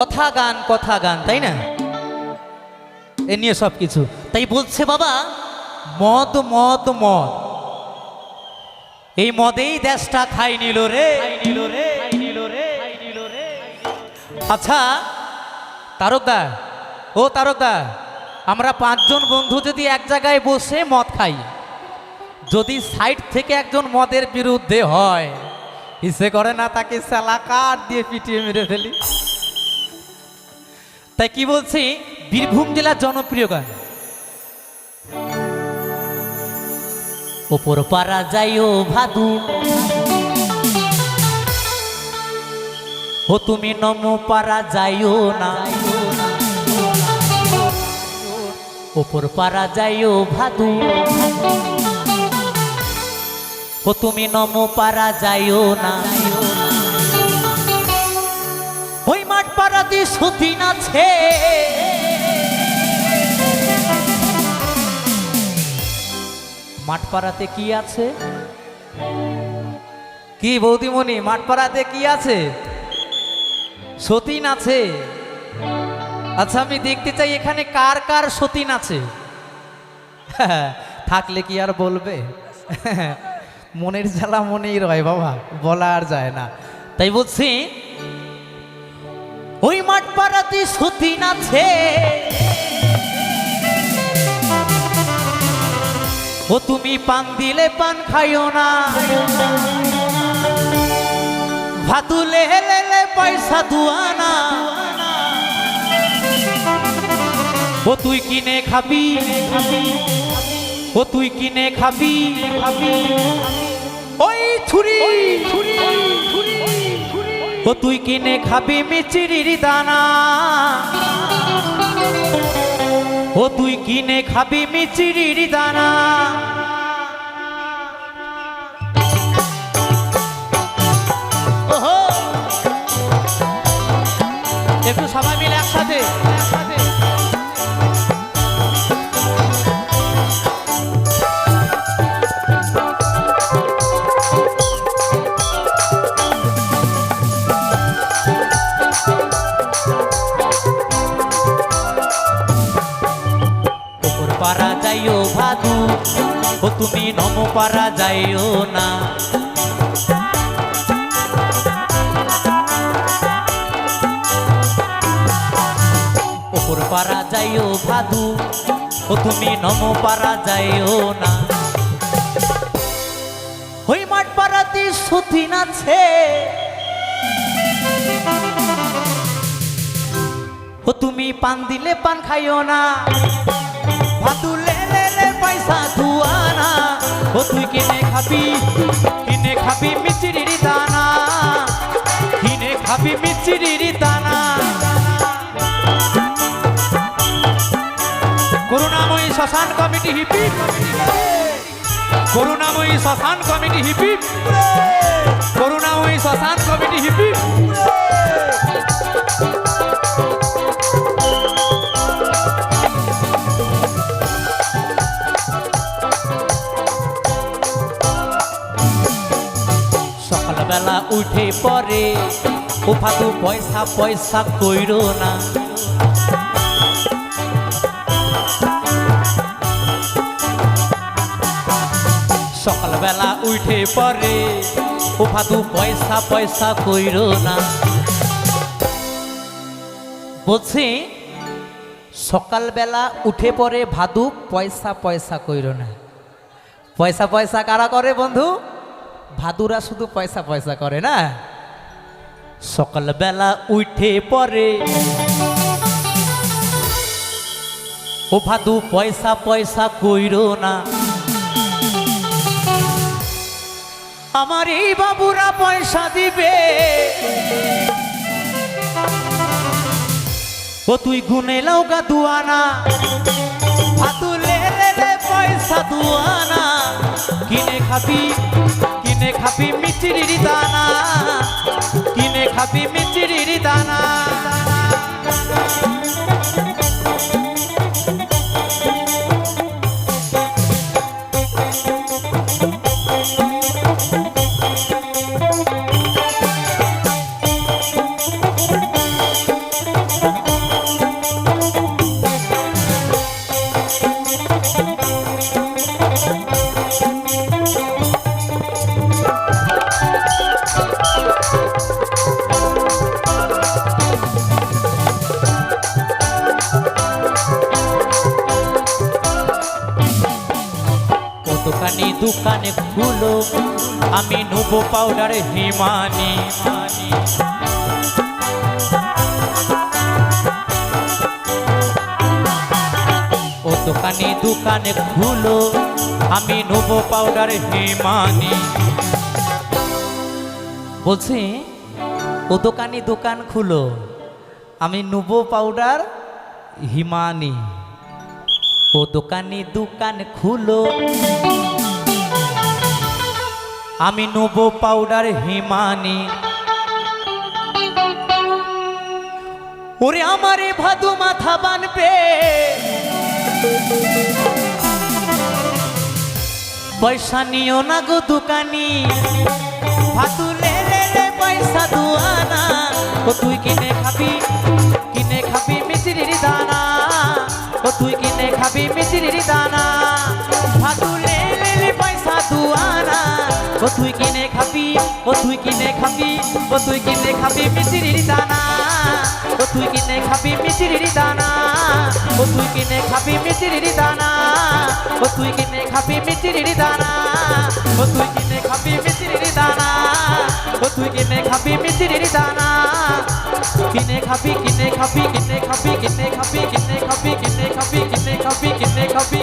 কথা গান তাই না, এ নিয়ে সব কিছু। তাই বলছে বাবা মদ মদ মদ, এই মদেই দেশটা খাই নিল রে। আচ্ছা তারকদা, ও তারকদা, আমরা পাঁচজন বন্ধু যদি এক জায়গায় বসে মদ খাই, যদি সাইড থেকে একজন মদের বিরুদ্ধে হয়, ইচ্ছে করে না তাকে সালাকার দিয়ে পিটিয়ে মেরে ফেলি। তাই কি বলছি, বীরভূম জেলার জনপ্রিয় গান, ওপর পাড়া যাইও ভাদু, ও তুমি নম পাড়া যাইও না, ওপর পাড়া যাইও ভাদু, ও তুমি নম পাড়া যাইও না, ওই মাঠ পাড়াতে সতীন আছে, মাঠ পাড়াতে কি আছে? কি বৌদিমণি, মাঠ পাড়াতে কি আছে? সতীন আছে। আচ্ছা আমি দেখতে চাই এখানে কার কার সতীন আছে। থাকলে কি আর বলবে, মনের জ্বালা মনেই রয় বাবা, বলা আর যায় না। তাই বলছি ওই মাঠ পাড়াতে সতীন আছে, ও তুমি পান দিলে পান খাইও না, ভাতুলে হেলেলে পয়সা দুয়ানা, ও তুই কিনে খাবি, ও তুই কিনে খাবি, ওই ছুরি, ও তুই কিনে খাবি মিচিরির দানা, ও তুই কিনে খাবি মিচিরির দানা। ওহো, একটু সবাই মিলে একসাথে। পারা যাইও ভাদু, ও তুমি নম পারা যাইও না, ওপর পারা যাইও ভাদু, ও তুমি নম পারা যাইও না, ওই মাঠ পাড়াতে সতীন আছে, ও তুমি পান দিলে পান খাইও না, ভাতুলে লে পয়সা দুয়ানা, ও তুই কিনে খাবি মিচিরির দানা, কিনে খাবি মিচিরির দানা। করুণাময়ী শ্মশান কমিটি হিপি, করুণাময়ী শ্মশান কমিটি হিপি, করুণাময়ী শ্মশান কমিটি হিপি। সকালবেলা উঠে পরে ও ভাদু পয়সা পয়সা কইরো না, সকালবেলা উঠে পরে ও ভাদু পয়সা পয়সা কইরো না। বলছি সকালবেলা উঠে পরে ভাদু পয়সা পয়সা কইরো না। পয়সা পয়সা কারা করে বন্ধু? ভাদুরা শুধু পয়সা পয়সা করে না। সকালবেলা উঠে পরে ও ভাদু পয়সা পয়সা কইরো না, আমার এই বাবুরা পয়সা দিবে, ও তুই গুনে লাউগা দুয়ানা, ভাতুলে লে পয়সা দুয়ানা, কিনে খাবি মিচিরির দানা, কিনে খাবি মিচিরির দানা। দোকানে খুলো আমি নেব পাউডার হিমানি। ও দোকানে দোকানে খুলো আমি নেব পাউডার হিমানি। বলছে ও দোকানি দোকান খুলো আমি নেব পাউডার হিমানি। ও দোকানি দোকান খুলো আমি নেব পাউডার হিমানি। ওরে আমারে ভাদু মাথা বানবে পয়সা নিও না গো দোকানি। ভাদু লে লে লে পয়সা দুয়ানা। ও তুই কিনে খাবি মিচিরির দানা। ও তুই কিনে খাবি মিচিরির দানা। ভাদু লে লে লে পয়সা দুয়ানা। ও তুই কিনে খাবি ও তুই কিনে খাবি ও তুই কিনে খাবি মিচিরির দানা। ও তুই কিনে খাবি মিচিরির দানা। ও তুই কিনে খাবি মিচিরির দানা। ও তুই কিনে খাবি মিচিরির দানা। ও তুই কিনে খাবি মিচিরির দানা। ও তুই কিনে খাবি মিচিরির দানা। কিনে খাবি কিনে খাবি কিনে খাবি কিনে খাবি কিনে খাবি কিনে খাবি কিনে খাবি কিনে খাবি